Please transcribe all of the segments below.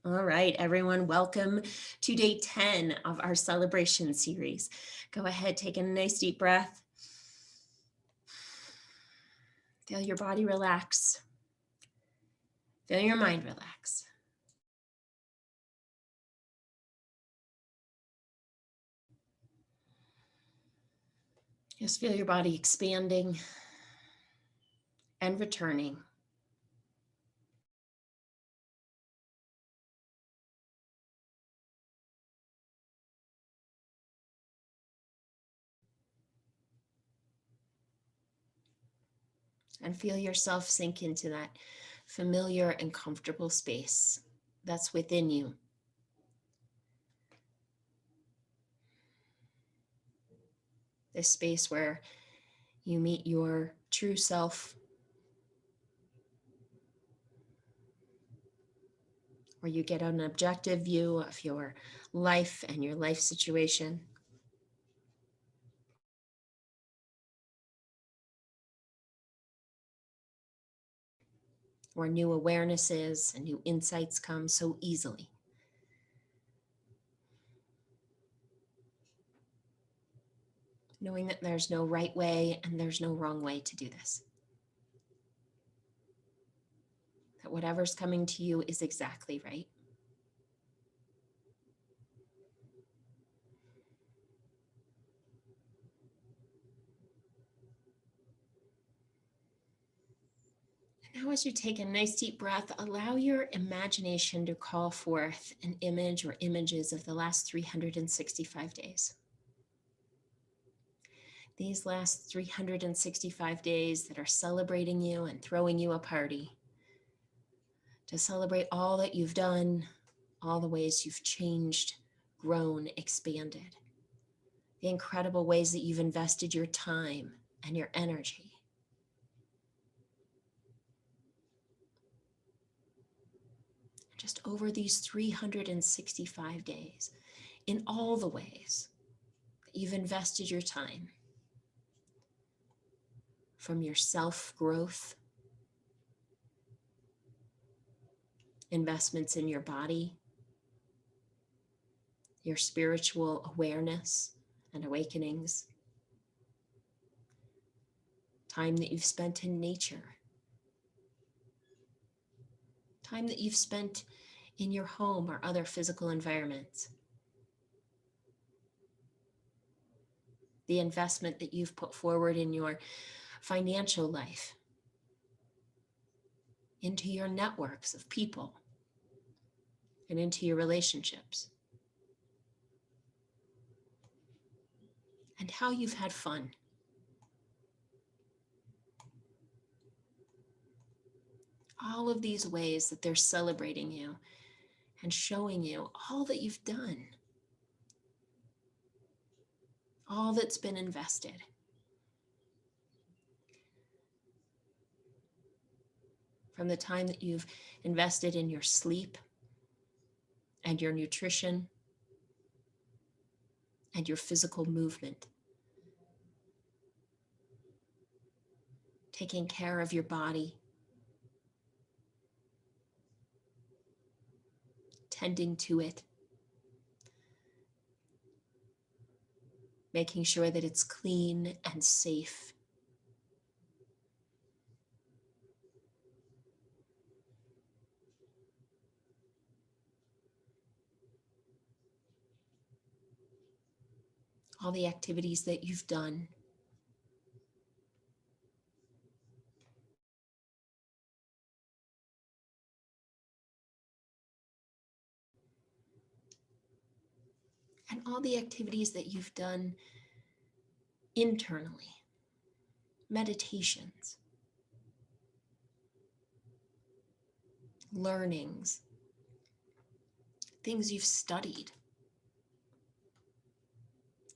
All right, everyone, welcome to day 10 of our celebration series. Go ahead, take a nice deep breath. Feel your body relax. Feel your mind relax. Just feel your body expanding and returning. And feel yourself sink into that familiar and comfortable space that's within you. This space where you meet your true self, where you get an objective view of your life and your life situation. Where new awarenesses and new insights come so easily. Knowing that there's no right way and there's no wrong way to do this. That whatever's coming to you is exactly right. Now, as you take a nice deep breath, allow your imagination to call forth an image or images of the last 365 days. These last 365 days that are celebrating you and throwing you a party, to celebrate all that you've done, all the ways you've changed, grown, expanded, the incredible ways that you've invested your time and your energy. Just over these 365 days, in all the ways that you've invested your time, from your self-growth, investments in your body, your spiritual awareness and awakenings, time that you've spent in nature, time that you've spent in your home or other physical environments, the investment that you've put forward in your financial life, into your networks of people, and into your relationships, and how you've had fun. All of these ways that they're celebrating you and showing you all that you've done, all that's been invested. From the time that you've invested in your sleep and your nutrition and your physical movement, taking care of your body, tending to it, making sure that it's clean and safe. All the activities that you've done, and all the activities that you've done internally, meditations, learnings, things you've studied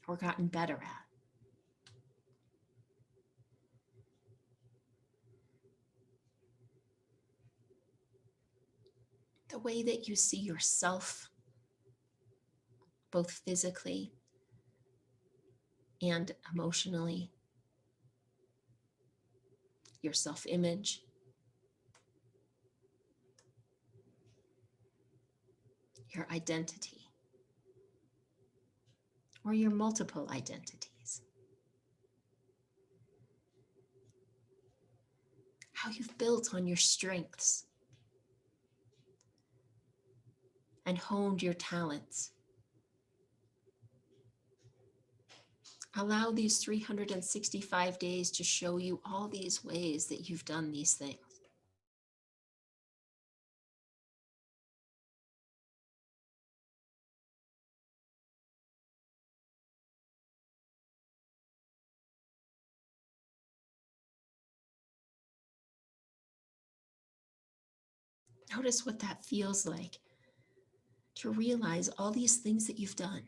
or gotten better at. The way that you see yourself, both physically and emotionally, your self-image, your identity, or your multiple identities. How you've built on your strengths and honed your talents. Allow these 365 days to show you all these ways that you've done these things. Notice what that feels like to realize all these things that you've done.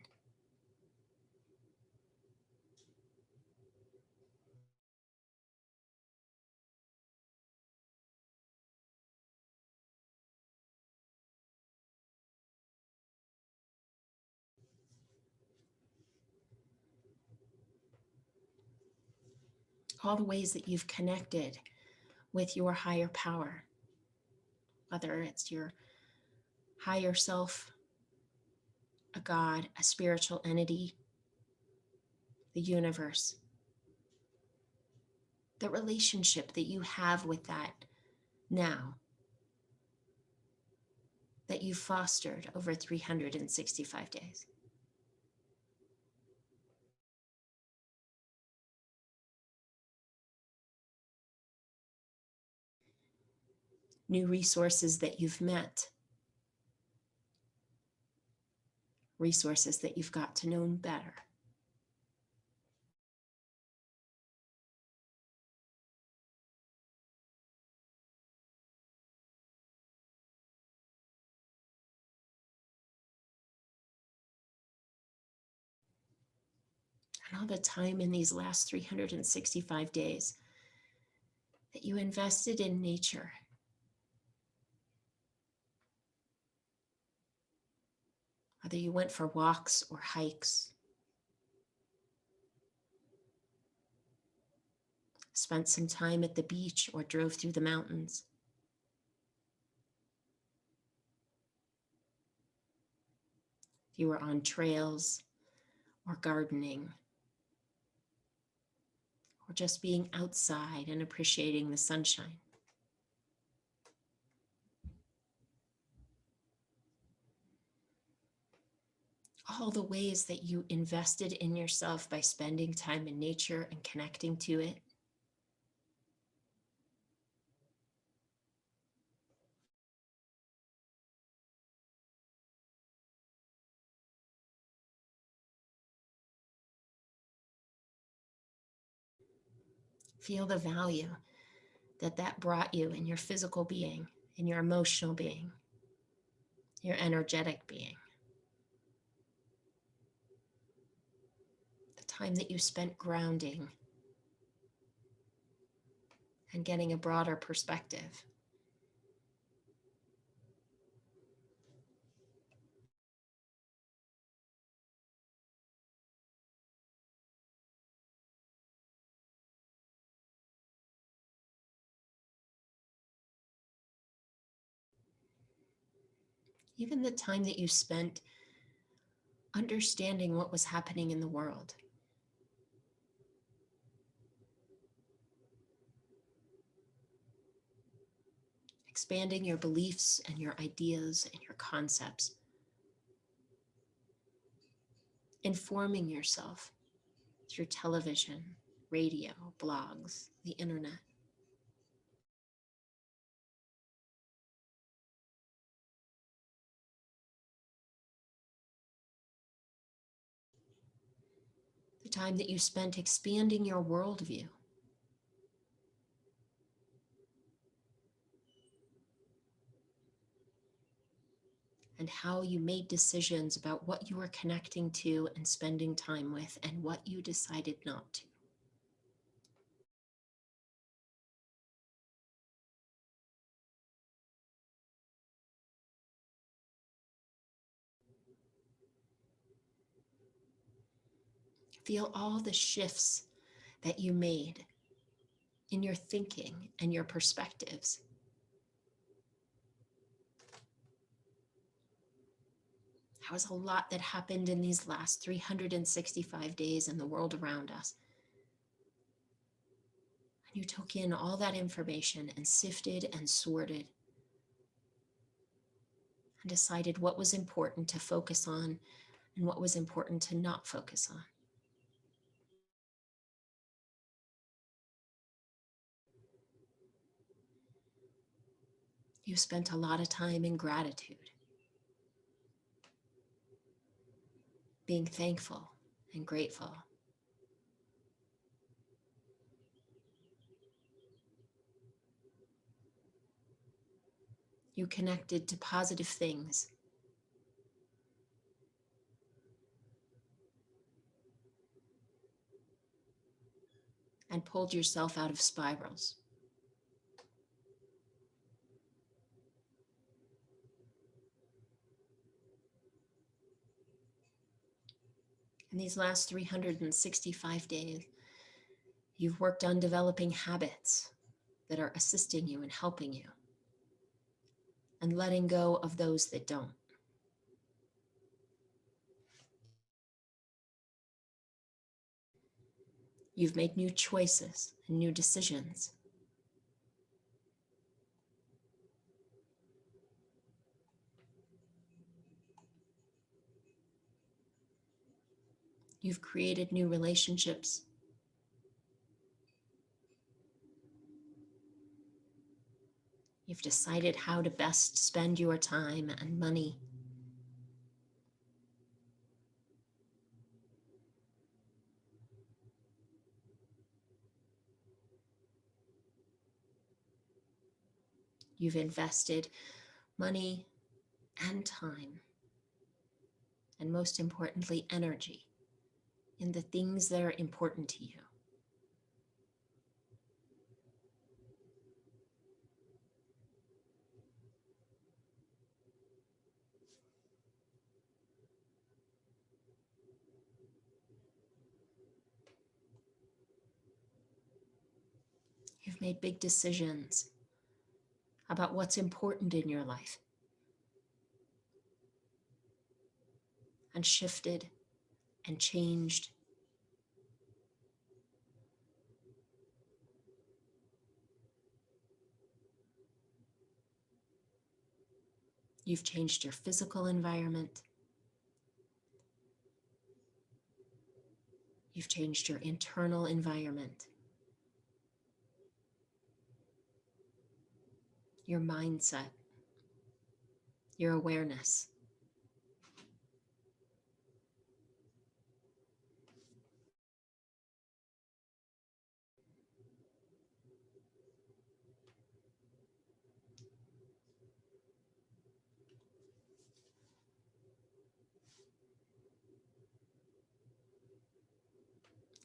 All the ways that you've connected with your higher power, whether it's your higher self, a God, a spiritual entity, the universe, the relationship that you have with that now, that you fostered over 365 days. New resources that you've met, resources that you've got to know better. And all the time in these last 365 days that you invested in nature. Whether you went for walks or hikes, spent some time at the beach or drove through the mountains. If you were on trails or gardening, or just being outside and appreciating the sunshine. All the ways that you invested in yourself by spending time in nature and connecting to it. Feel the value that that brought you in your physical being, in your emotional being, your energetic being. The time that you spent grounding and getting a broader perspective. Even the time that you spent understanding what was happening in the world. Expanding your beliefs and your ideas and your concepts. Informing yourself through television, radio, blogs, the internet. The time that you spent expanding your worldview. And how you made decisions about what you were connecting to and spending time with and what you decided not to. Feel all the shifts that you made in your thinking and your perspectives. That was a lot that happened in these last 365 days in the world around us. And you took in all that information and sifted and sorted and decided what was important to focus on and what was important to not focus on. You spent a lot of time in gratitude, being thankful and grateful. You connected to positive things. And pulled yourself out of spirals. In these last 365 days, you've worked on developing habits that are assisting you and helping you, and letting go of those that don't. You've made new choices and new decisions. You've created new relationships. You've decided how to best spend your time and money. You've invested money and time, and most importantly, energy, in the things that are important to you. You've made big decisions about what's important in your life, and shifted and changed. You've changed your physical environment. You've changed your internal environment, your mindset, your awareness.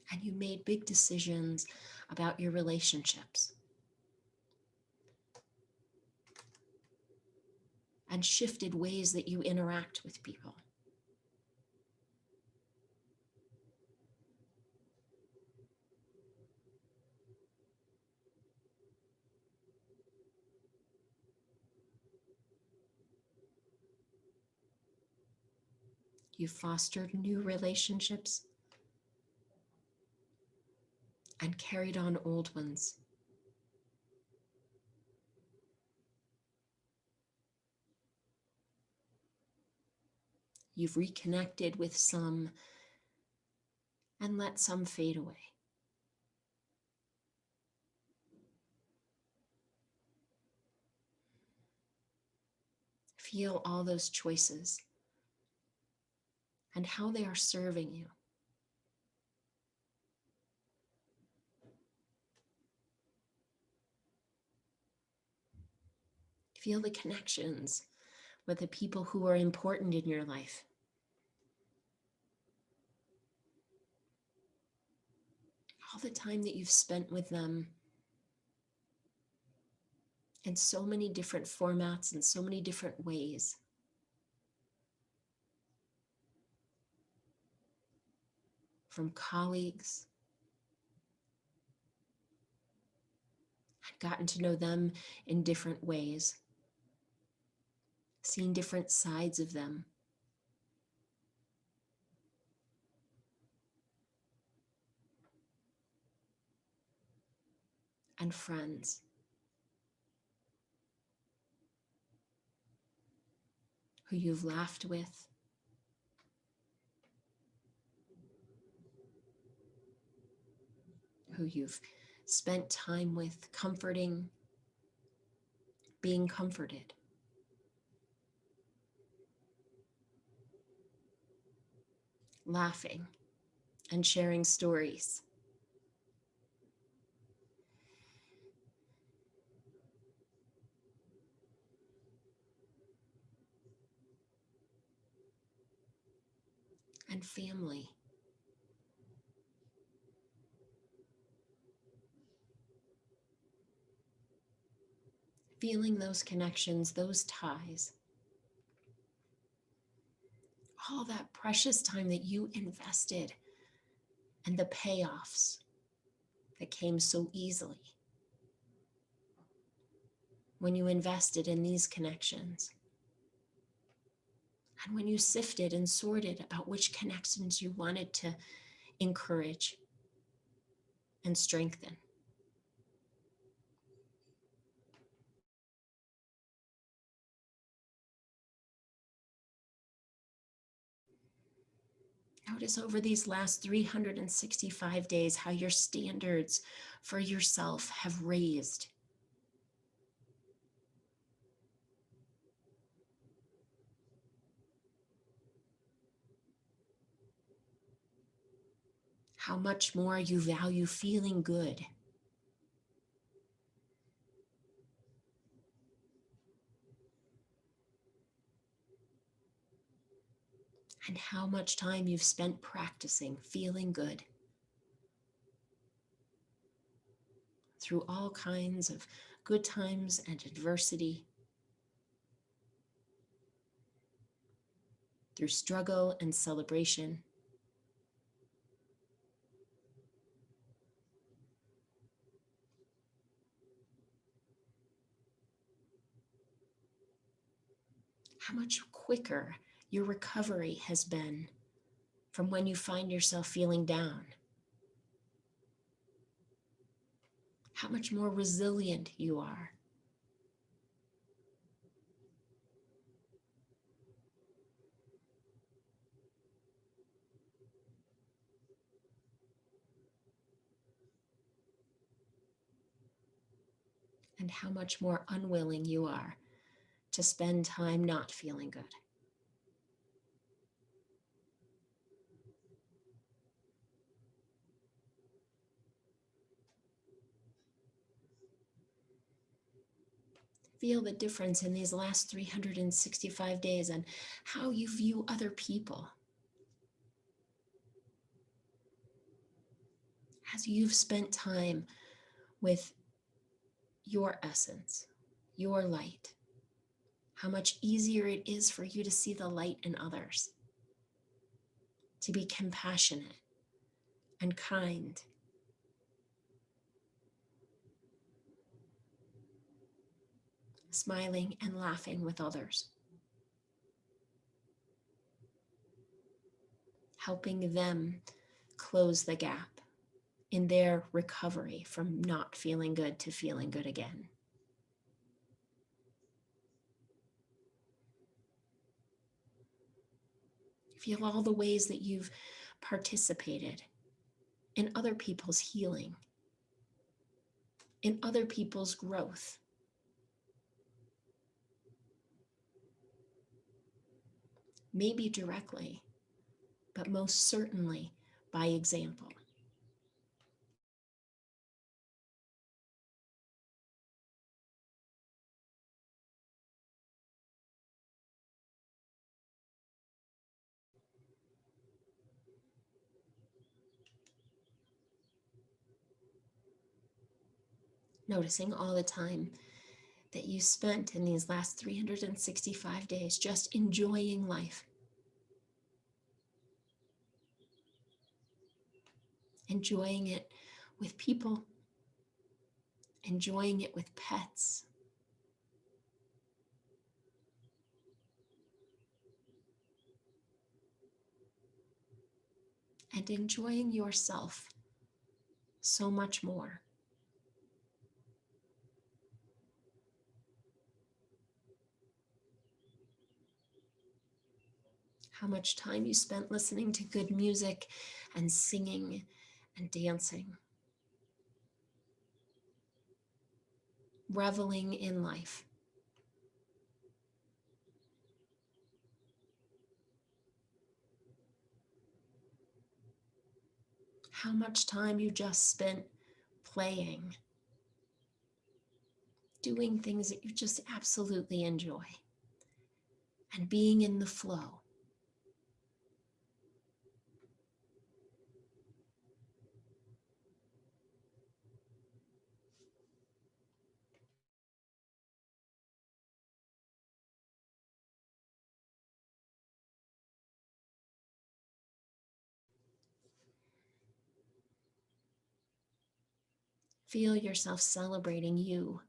And you made big decisions about your relationships, and shifted ways that you interact with people. You fostered new relationships and carried on old ones. You've reconnected with some and let some fade away. Feel all those choices and how they are serving you. Feel the connections with the people who are important in your life. All the time that you've spent with them in so many different formats and so many different ways. From colleagues, I've gotten to know them in different ways, seen different sides of them. and friends who you've laughed with, who you've spent time with, comforting, being comforted. Laughing and sharing stories. And family. Feeling those connections, those ties. All that precious time that you invested and the payoffs that came so easily when you invested in these connections. And when you sifted and sorted about which connections you wanted to encourage and strengthen. Notice over these last 365 days how your standards for yourself have raised. How much more you value feeling good. And how much time you've spent practicing feeling good through all kinds of good times and adversity, through struggle and celebration. How much quicker your recovery has been from when you find yourself feeling down. How much more resilient you are. And how much more unwilling you are to spend time not feeling good. Feel the difference in these last 365 days and how you view other people. As you've spent time with your essence, your light, how much easier it is for you to see the light in others, to be compassionate and kind, smiling and laughing with others, helping them close the gap in their recovery from not feeling good to feeling good again. Feel all the ways that you've participated in other people's healing, in other people's growth. Maybe directly, but most certainly by example. Noticing all the time that you spent in these last 365 days just enjoying life. Enjoying it with people, enjoying it with pets, and enjoying yourself so much more. how much time you spent listening to good music and singing and dancing, reveling in life. How much time you just spent playing, doing things that you just absolutely enjoy, and being in the flow. Feel yourself celebrating you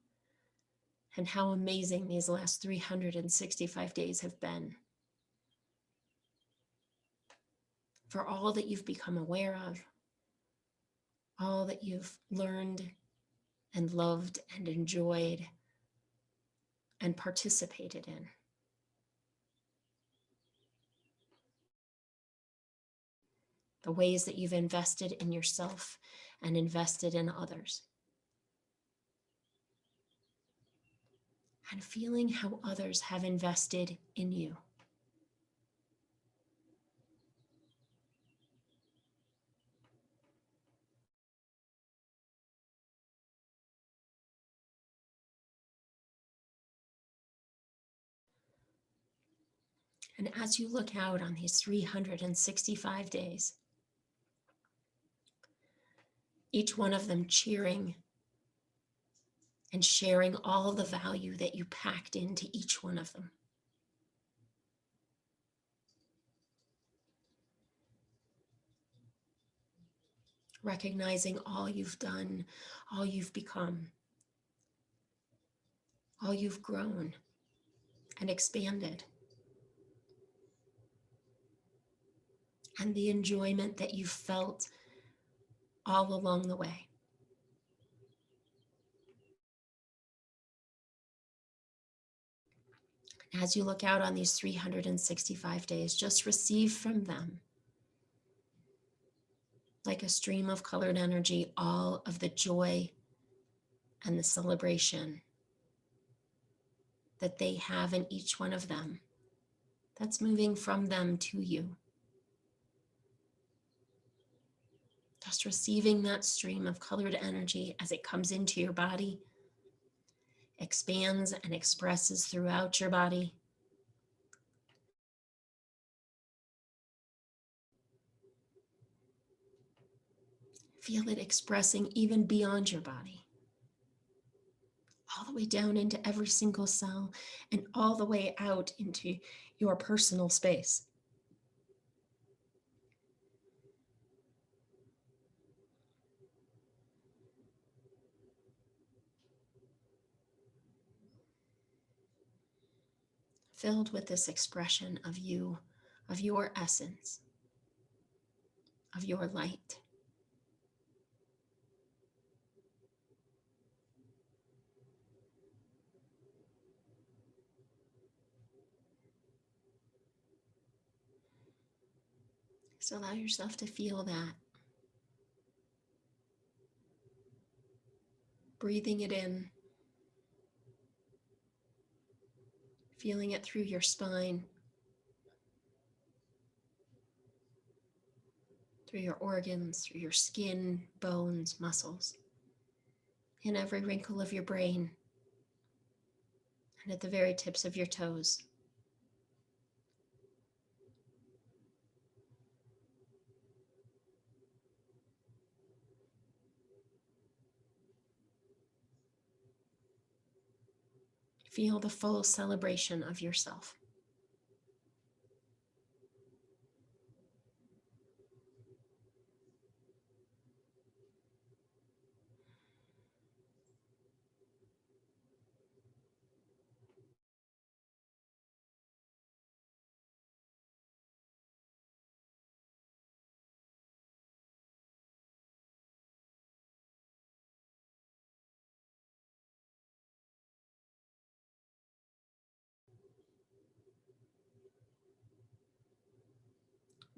and how amazing these last 365 days have been. For all that you've become aware of, all that you've learned and loved and enjoyed and participated in. The ways that you've invested in yourself and invested in others. And feeling how others have invested in you. And as you look out on these 365 days, each one of them cheering and sharing all the value that you packed into each one of them. Recognizing all you've done, all you've become, all you've grown and expanded, and the enjoyment that you've felt all along the way. As you look out on these 365 days, just receive from them, like a stream of colored energy, all of the joy and the celebration that they have in each one of them, that's moving from them to you. Just receiving that stream of colored energy as it comes into your body, expands and expresses throughout your body. Feel it expressing even beyond your body, all the way down into every single cell and all the way out into your personal space. Filled with this expression of you, of your essence, of your light. So allow yourself to feel that. Breathing it in, feeling it through your spine, through your organs, through your skin, bones, muscles, in every wrinkle of your brain, and at the very tips of your toes. Feel the full celebration of yourself.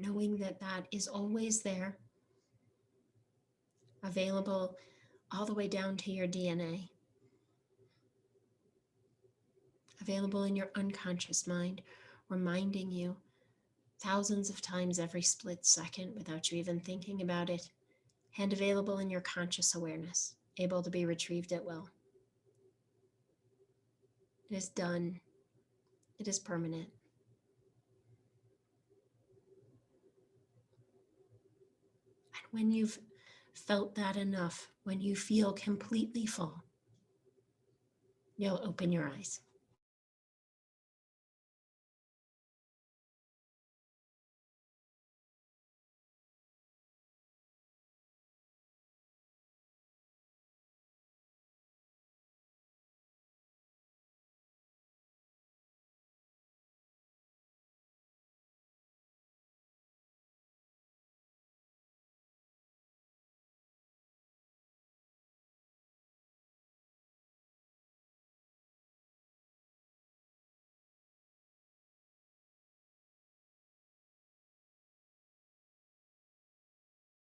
knowing that that is always there, available all the way down to your DNA, available in your unconscious mind, reminding you thousands of times every split second without you even thinking about it, and available in your conscious awareness, able to be retrieved at will. It is done. It is permanent. And when you've felt that enough, when you feel completely full, you'll open your eyes.